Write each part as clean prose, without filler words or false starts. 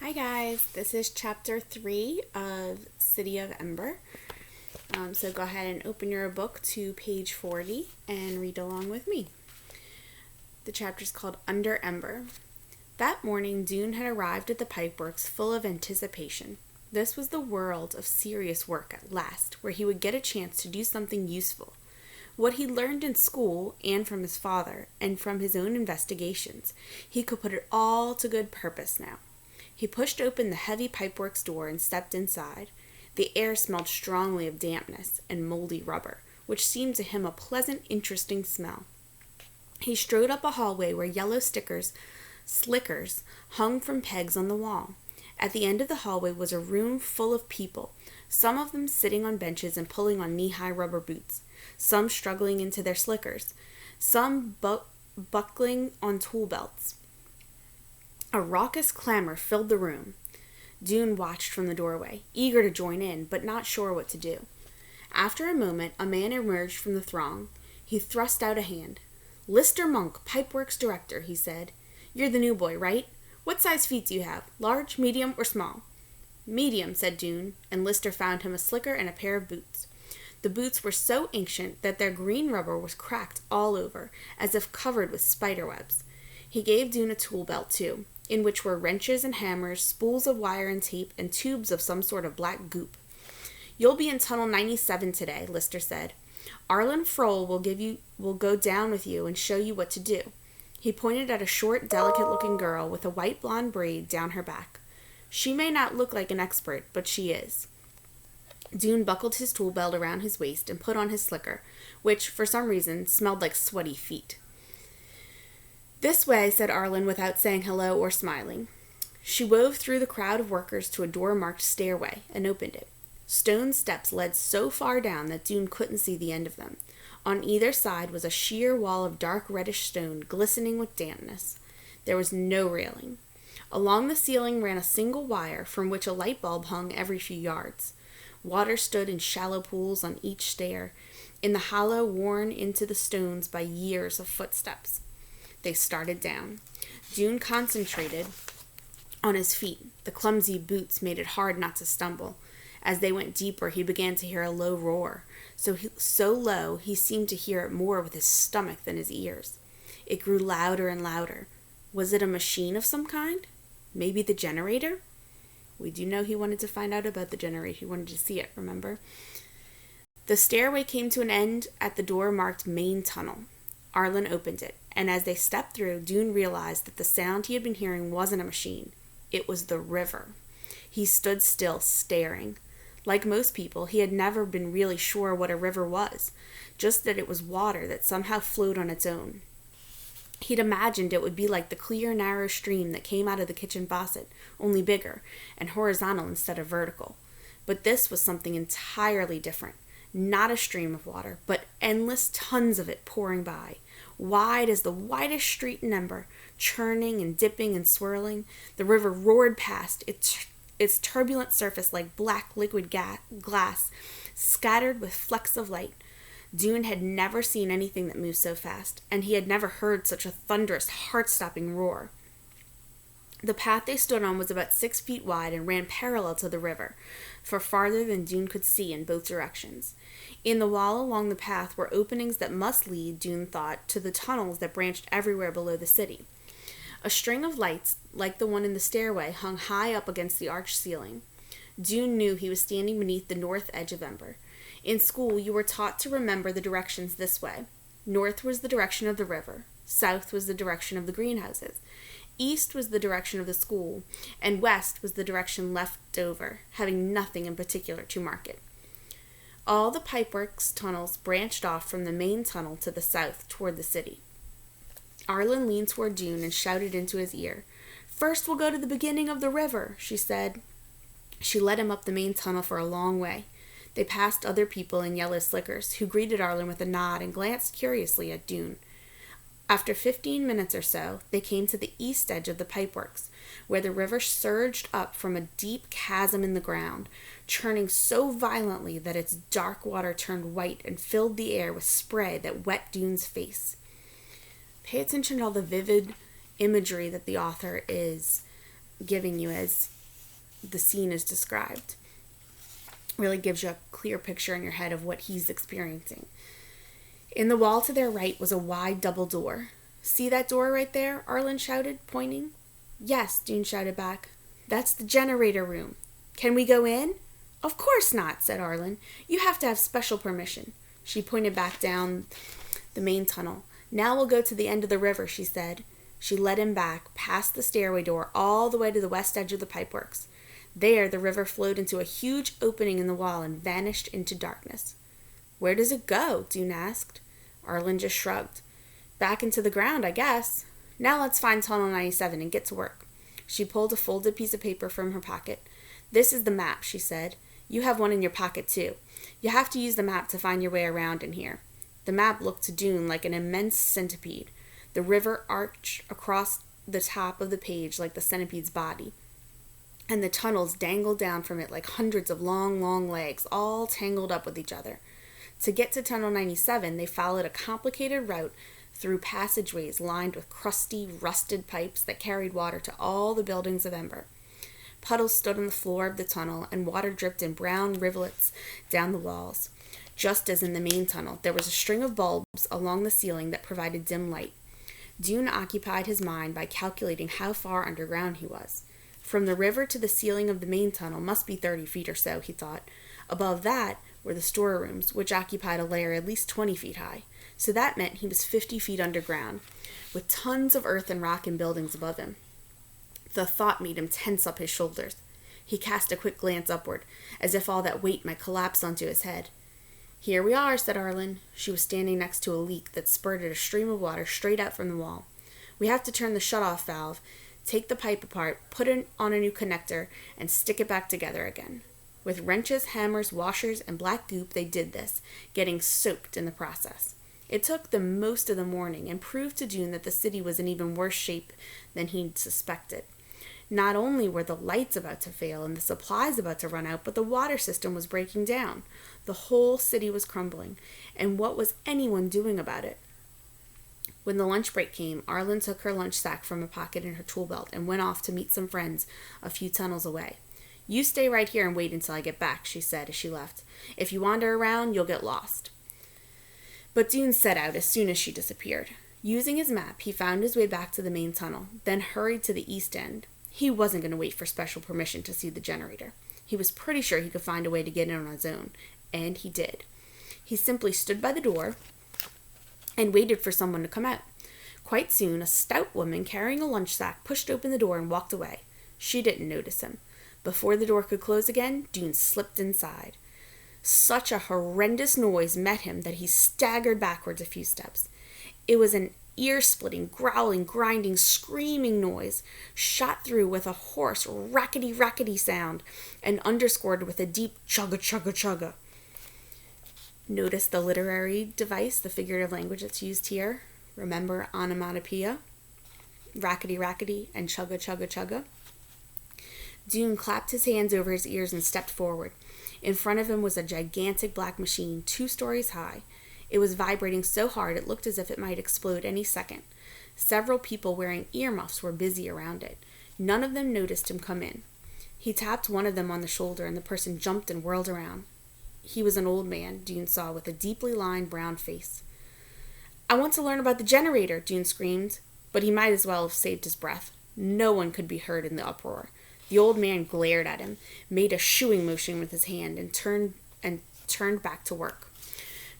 Hi guys, this is chapter 3 of City of Ember. So go ahead and open your book to page 40 and read along with me. The chapter is called Under Ember. That morning, Dune had arrived at the pipeworks full of anticipation. This was the world of serious work at last, where he would get a chance to do something useful. What he learned in school and from his father and from his own investigations, he could put it all to good purpose now. He pushed open the heavy pipeworks door and stepped inside. The air smelled strongly of dampness and moldy rubber, which seemed to him a pleasant, interesting smell. He strode up a hallway where yellow slickers, hung from pegs on the wall. At the end of the hallway was a room full of people, some of them sitting on benches and pulling on knee-high rubber boots, some struggling into their slickers, some buckling on tool belts. A raucous clamor filled the room. Dune watched from the doorway, eager to join in, but not sure what to do. After a moment, a man emerged from the throng. He thrust out a hand. "Lister Monk, Pipeworks Director," he said. "You're the new boy, right? What size feet do you have? Large, medium, or small?" "Medium," said Dune, and Lister found him a slicker and a pair of boots. The boots were so ancient that their green rubber was cracked all over, as if covered with spider webs. He gave Dune a tool belt, too, in which were wrenches and hammers, spools of wire and tape, and tubes of some sort of black goop. "You'll be in Tunnel 97 today," Lister said. "Arlen Frohl will go down with you and show you what to do." He pointed at a short, delicate-looking girl with a white blonde braid down her back. "She may not look like an expert, but she is." Dune buckled his tool belt around his waist and put on his slicker, which, for some reason, smelled like sweaty feet. "This way," said Arlen without saying hello or smiling. She wove through the crowd of workers to a door marked stairway and opened it. Stone steps led so far down that Dune couldn't see the end of them. On either side was a sheer wall of dark reddish stone glistening with dampness. There was no railing. Along the ceiling ran a single wire from which a light bulb hung every few yards. Water stood in shallow pools on each stair, in the hollow worn into the stones by years of footsteps. They started down. Dune concentrated on his feet. The clumsy boots made it hard not to stumble. As they went deeper, he began to hear a low roar. So low, he seemed to hear it more with his stomach than his ears. It grew louder and louder. Was it a machine of some kind? Maybe the generator? We do know he wanted to find out about the generator. He wanted to see it, remember? The stairway came to an end at the door marked Main Tunnel. Arlen opened it, and as they stepped through, Dune realized that the sound he had been hearing wasn't a machine. It was the river. He stood still, staring. Like most people, he had never been really sure what a river was, just that it was water that somehow flowed on its own. He'd imagined it would be like the clear, narrow stream that came out of the kitchen faucet, only bigger, and horizontal instead of vertical. But this was something entirely different. Not a stream of water, but endless tons of it pouring by. Wide as the widest street in Ember, churning and dipping and swirling, the river roared past, its turbulent surface like black liquid glass, scattered with flecks of light. Dune had never seen anything that moved so fast, and he had never heard such a thunderous, heart-stopping roar. The path they stood on was about 6 feet wide and ran parallel to the river, for farther than Dune could see in both directions. In the wall along the path were openings that must lead, Dune thought, to the tunnels that branched everywhere below the city. A string of lights, like the one in the stairway, hung high up against the arched ceiling. Dune knew he was standing beneath the north edge of Ember. In school, you were taught to remember the directions this way. North was the direction of the river. South was the direction of the greenhouses. East was the direction of the school, and west was the direction left over, having nothing in particular to mark it. All the pipeworks tunnels branched off from the main tunnel to the south toward the city. Arlen leaned toward Dune and shouted into his ear. "First we'll go to the beginning of the river," she said. She led him up the main tunnel for a long way. They passed other people in yellow slickers, who greeted Arlen with a nod and glanced curiously at Dune. After 15 minutes or so, they came to the east edge of the pipeworks, where the river surged up from a deep chasm in the ground, churning so violently that its dark water turned white and filled the air with spray that wet Dune's face. Pay attention to all the vivid imagery that the author is giving you as the scene is described. Really gives you a clear picture in your head of what he's experiencing. In the wall to their right was a wide double door. "See that door right there?" Arlen shouted, pointing. "Yes," Dune shouted back. "That's the generator room. Can we go in?" "Of course not," said Arlen. "You have to have special permission." She pointed back down the main tunnel. "Now we'll go to the end of the river," she said. She led him back, past the stairway door, all the way to the west edge of the pipeworks. There, the river flowed into a huge opening in the wall and vanished into darkness. "Where does it go?" Dune asked. Arlen just shrugged. "Back into the ground, I guess. Now let's find Tunnel 97 and get to work." She pulled a folded piece of paper from her pocket. "This is the map," she said. "You have one in your pocket, too. You have to use the map to find your way around in here." The map looked to Dune like an immense centipede. The river arched across the top of the page like the centipede's body, and the tunnels dangled down from it like hundreds of long, long legs, all tangled up with each other. To get to Tunnel 97, they followed a complicated route through passageways lined with crusty, rusted pipes that carried water to all the buildings of Ember. Puddles stood on the floor of the tunnel, and water dripped in brown rivulets down the walls. Just as in the main tunnel, there was a string of bulbs along the ceiling that provided dim light. Dune occupied his mind by calculating how far underground he was. From the river to the ceiling of the main tunnel must be 30 feet or so, he thought. Above that were the storerooms, which occupied a layer at least 20 feet high. So that meant he was 50 feet underground, with tons of earth and rock and buildings above him. The thought made him tense up his shoulders. He cast a quick glance upward, as if all that weight might collapse onto his head. "Here we are," said Arlen. She was standing next to a leak that spurted a stream of water straight out from the wall. "We have to turn the shut-off valve, take the pipe apart, put it on a new connector, and stick it back together again." With wrenches, hammers, washers, and black goop, they did this, getting soaked in the process. It took them most of the morning and proved to Dune that the city was in even worse shape than he'd suspected. Not only were the lights about to fail and the supplies about to run out, but the water system was breaking down. The whole city was crumbling, and what was anyone doing about it? When the lunch break came, Arlen took her lunch sack from a pocket in her tool belt and went off to meet some friends a few tunnels away. "You stay right here and wait until I get back," she said as she left. "If you wander around, you'll get lost." But Dune set out as soon as she disappeared. Using his map, he found his way back to the main tunnel, then hurried to the east end. He wasn't going to wait for special permission to see the generator. He was pretty sure he could find a way to get in on his own, and he did. He simply stood by the door and waited for someone to come out. Quite soon, a stout woman carrying a lunch sack pushed open the door and walked away. She didn't notice him. Before the door could close again, Dune slipped inside. Such a horrendous noise met him that he staggered backwards a few steps. It was an ear-splitting, growling, grinding, screaming noise, shot through with a hoarse, rackety-rackety sound, and underscored with a deep chugga-chugga-chugga. Notice the literary device, the figurative language that's used here. Remember onomatopoeia, rackety-rackety, and chugga-chugga-chugga. Dune clapped his hands over his ears and stepped forward. In front of him was a gigantic black machine, 2 stories high. It was vibrating so hard it looked as if it might explode any second. Several people wearing earmuffs were busy around it. None of them noticed him come in. He tapped one of them on the shoulder, and the person jumped and whirled around. He was an old man, Dune saw, with a deeply lined brown face. "I want to learn about the generator," Dune screamed, but he might as well have saved his breath. No one could be heard in the uproar. The old man glared at him, made a shooing motion with his hand, and turned back to work.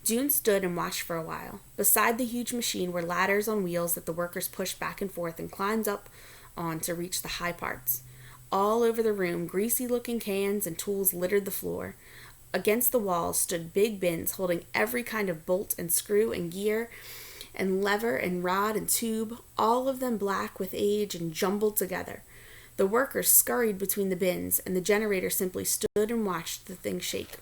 Dune stood and watched for a while. Beside the huge machine were ladders on wheels that the workers pushed back and forth and climbed up on to reach the high parts. All over the room, greasy-looking cans and tools littered the floor. Against the walls stood big bins holding every kind of bolt and screw and gear and lever and rod and tube, all of them black with age and jumbled together. The workers scurried between the bins, and the generator simply stood and watched the thing shake.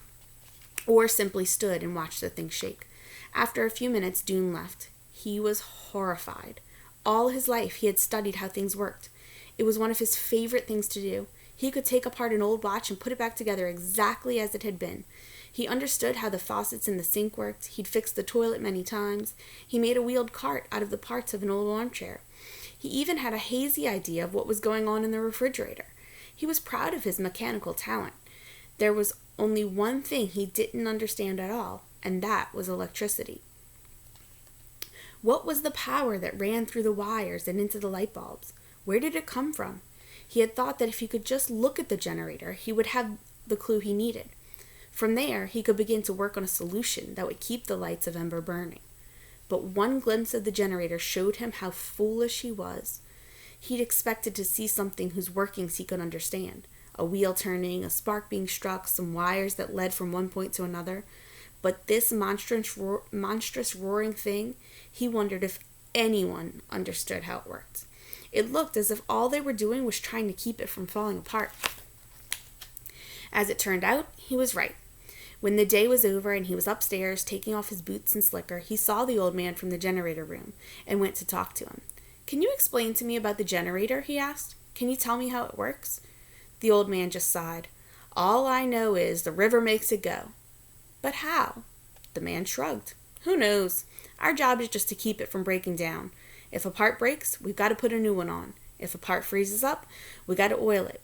After a few minutes, Dune left. He was horrified. All his life, he had studied how things worked. It was one of his favorite things to do. He could take apart an old watch and put it back together exactly as it had been. He understood how the faucets in the sink worked. He'd fixed the toilet many times. He made a wheeled cart out of the parts of an old armchair. He even had a hazy idea of what was going on in the refrigerator. He was proud of his mechanical talent. There was only one thing he didn't understand at all, and that was electricity. What was the power that ran through the wires and into the light bulbs? Where did it come from? He had thought that if he could just look at the generator, he would have the clue he needed. From there, he could begin to work on a solution that would keep the lights of Ember burning. But one glimpse of the generator showed him how foolish he was. He'd expected to see something whose workings he could understand. A wheel turning, a spark being struck, some wires that led from one point to another. But this monstrous roaring thing, he wondered if anyone understood how it worked. It looked as if all they were doing was trying to keep it from falling apart. As it turned out, he was right. When the day was over and he was upstairs taking off his boots and slicker, he saw the old man from the generator room and went to talk to him. "Can you explain to me about the generator?" he asked. "Can you tell me how it works?" The old man just sighed. "All I know is the river makes it go." "But how?" The man shrugged. "Who knows? Our job is just to keep it from breaking down. If a part breaks, we've got to put a new one on. If a part freezes up, we got to oil it."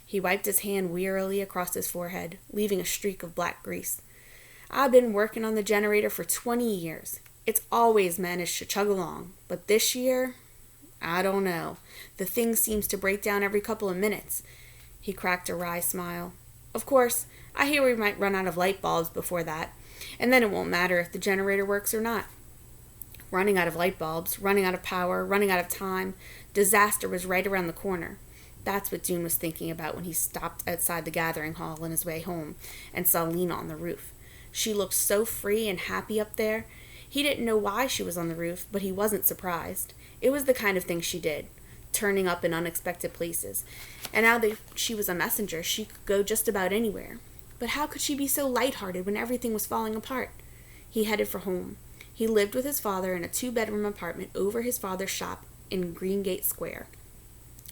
He wiped his hand wearily across his forehead, leaving a streak of black grease. "I've been working on the generator for 20 years. It's always managed to chug along, but this year, I don't know. The thing seems to break down every couple of minutes." He cracked a wry smile. "Of course, I hear we might run out of light bulbs before that, and then it won't matter if the generator works or not." Running out of light bulbs, running out of power, running out of time, disaster was right around the corner. That's what Dune was thinking about when he stopped outside the gathering hall on his way home and saw Lena on the roof. She looked so free and happy up there. He didn't know why she was on the roof, but he wasn't surprised. It was the kind of thing she did, turning up in unexpected places. And now that she was a messenger, she could go just about anywhere. But how could she be so lighthearted when everything was falling apart? He headed for home. He lived with his father in a 2-bedroom apartment over his father's shop in Greengate Square.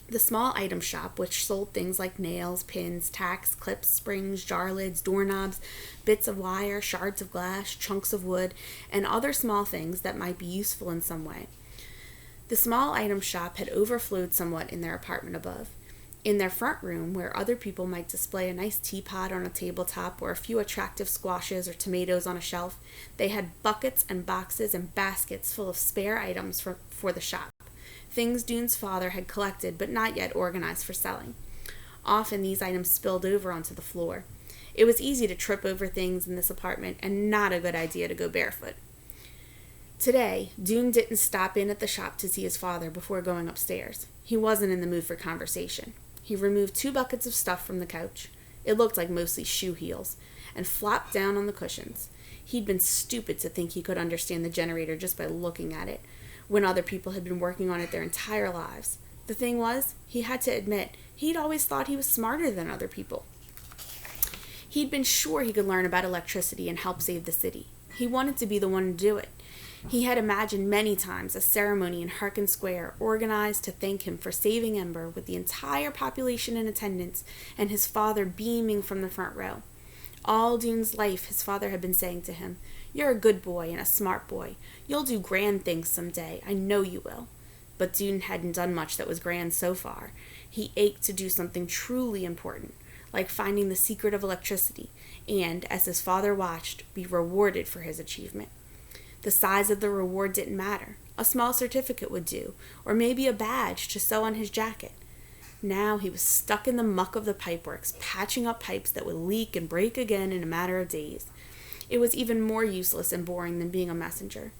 The small item shop, which sold things like nails, pins, tacks, clips, springs, jar lids, doorknobs, bits of wire, shards of glass, chunks of wood, and other small things that might be useful in some way. The small item shop had overflowed somewhat in their apartment above. In their front room, where other people might display a nice teapot on a tabletop or a few attractive squashes or tomatoes on a shelf, they had buckets and boxes and baskets full of spare items for the shop. Things Dune's father had collected but not yet organized for selling. Often these items spilled over onto the floor. It was easy to trip over things in this apartment and not a good idea to go barefoot. Today, Dune didn't stop in at the shop to see his father before going upstairs. He wasn't in the mood for conversation. He removed 2 buckets of stuff from the couch. It looked like mostly shoe heels, and flopped down on the cushions. He'd been stupid to think he could understand the generator just by looking at it, when other people had been working on it their entire lives. The thing was, he had to admit, he'd always thought he was smarter than other people. He'd been sure he could learn about electricity and help save the city. He wanted to be the one to do it. He had imagined many times a ceremony in Harkin Square organized to thank him for saving Ember, with the entire population in attendance and his father beaming from the front row. All Dune's life, his father had been saying to him, "You're a good boy and a smart boy. You'll do grand things someday. I know you will." But Dune hadn't done much that was grand so far. He ached to do something truly important, like finding the secret of electricity, and, as his father watched, be rewarded for his achievement. The size of the reward didn't matter. A small certificate would do, or maybe a badge to sew on his jacket. Now he was stuck in the muck of the pipeworks, patching up pipes that would leak and break again in a matter of days. It was even more useless and boring than being a messenger.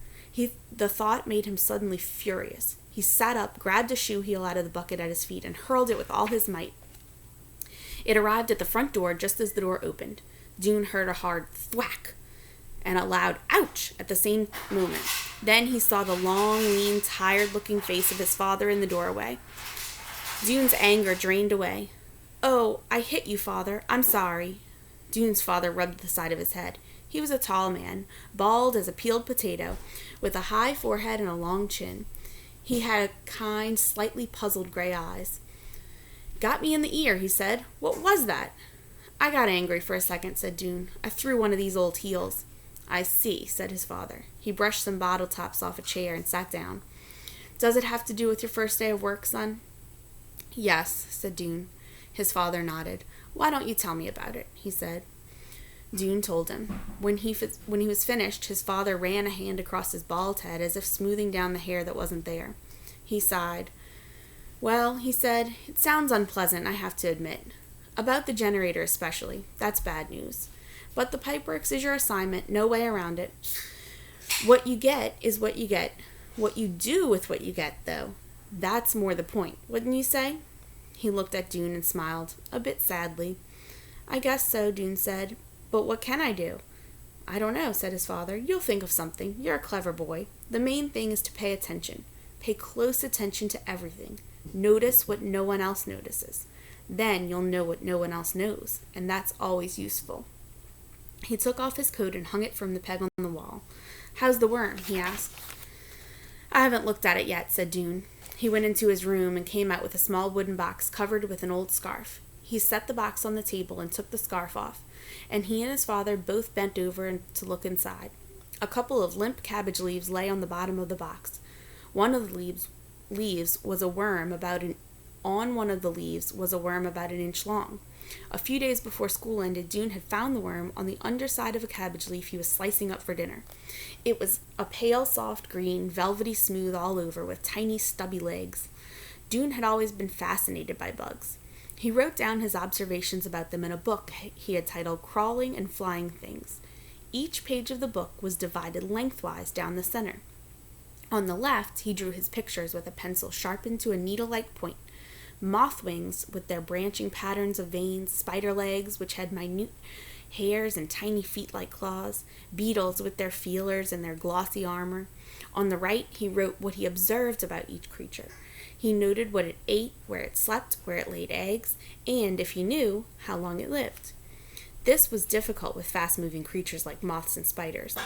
The thought made him suddenly furious. He sat up, grabbed a shoe heel out of the bucket at his feet, and hurled it with all his might. It arrived at the front door just as the door opened. Dune heard a hard thwack and a loud ouch at the same moment. Then he saw the long, lean, tired-looking face of his father in the doorway. Dune's anger drained away. "Oh, I hit you, Father. I'm sorry." Dune's father rubbed the side of his head. He was a tall man, bald as a peeled potato, with a high forehead and a long chin. He had kind, slightly puzzled gray eyes. "Got me in the ear," he said. "What was that?" "I got angry for a second," said Dune. "I threw one of these old heels." "I see," said his father. He brushed some bottle tops off a chair and sat down. Does it have to do with your first day of work, son? Yes, said Dune. His father nodded. Why don't you tell me about it, he said. Dune told him. When he was finished, his father ran a hand across his bald head as if smoothing down the hair that wasn't there. He sighed. Well, he said, it sounds unpleasant, I have to admit. About the generator especially. That's bad news. But the pipeworks is your assignment, no way around it. What you get is what you get. What you do with what you get, though, that's more the point, wouldn't you say? He looked at Dune and smiled, a bit sadly. I guess so, Dune said. But what can I do? I don't know, said his father. You'll think of something. You're a clever boy. The main thing is to pay attention. Pay close attention to everything. Notice what no one else notices. Then you'll know what no one else knows, and that's always useful. He took off his coat and hung it from the peg on the wall. How's the worm? He asked. I haven't looked at it yet, said Dune. He went into his room and came out with a small wooden box covered with an old scarf. He set the box on the table and took the scarf off, and he and his father both bent over to look inside. A couple of limp cabbage leaves lay on the bottom of the box. One of the leaves was a worm about an inch long. A few days before school ended, Dune had found the worm on the underside of a cabbage leaf he was slicing up for dinner. It was a pale, soft green, velvety smooth all over, with tiny, stubby legs. Dune had always been fascinated by bugs. He wrote down his observations about them in a book he had titled Crawling and Flying Things. Each page of the book was divided lengthwise down the center. On the left, he drew his pictures with a pencil sharpened to a needle-like point. Moth wings with their branching patterns of veins, spider legs which had minute hairs and tiny feet like claws, beetles with their feelers and their glossy armor. On the right, he wrote what he observed about each creature. He noted what it ate, where it slept, where it laid eggs, and, if he knew, how long it lived. This was difficult with fast-moving creatures like moths and spiders.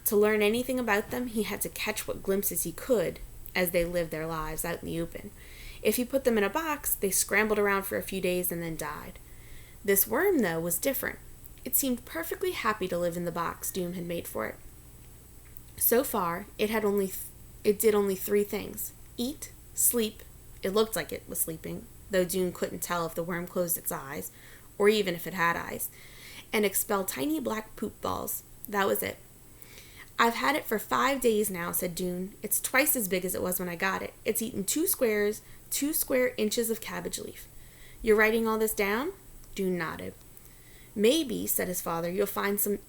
To learn anything about them, he had to catch what glimpses he could as they lived their lives out in the open. If he put them in a box, they scrambled around for a few days and then died. This worm, though, was different. It seemed perfectly happy to live in the box Dune had made for it. So far, it did only 3 things. Eat, sleep, it looked like it was sleeping, though Dune couldn't tell if the worm closed its eyes, or even if it had eyes, and expel tiny black poop balls. That was it. I've had it for 5 days now, said Dune. It's twice as big as it was when I got it. It's eaten 2 square inches of cabbage leaf. You're writing all this down? Dune nodded. Maybe, said his father, you'll find some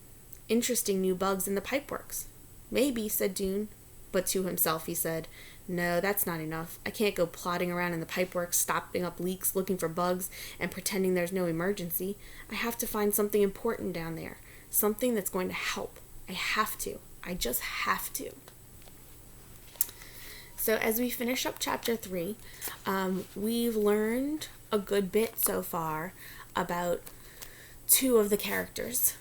interesting new bugs in the pipeworks. Maybe, said Dune. But to himself he said, no, that's not enough. I can't go plodding around in the pipeworks, stopping up leaks, looking for bugs, and pretending there's no emergency. I have to find something important down there. Something that's going to help. I have to. I just have to. So as we finish up chapter 3, we've learned a good bit so far about 2 of the characters,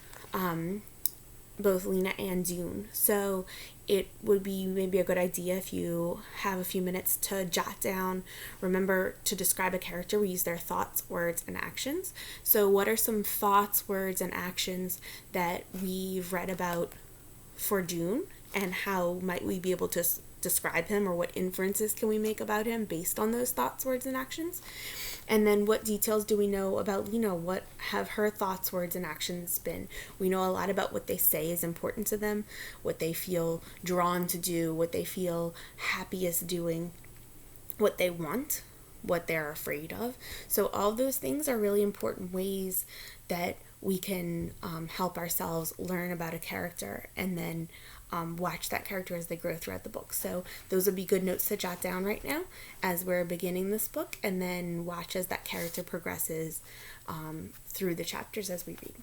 both Lena and Dune. So it would be maybe a good idea if you have a few minutes to jot down, remember to describe a character, we use their thoughts, words, and actions. So what are some thoughts, words, and actions that we've read about for Dune, and how might we be able to describe him, or what inferences can we make about him based on those thoughts, words, and actions? And then what details do we know about Lena? What have her thoughts, words, and actions been? We know a lot about what they say is important to them, what they feel drawn to do, what they feel happiest doing, what they want, what they're afraid of. So all those things are really important ways that we can help ourselves learn about a character, and then watch that character as they grow throughout the book. So those would be good notes to jot down right now as we're beginning this book, and then watch as that character progresses through the chapters as we read.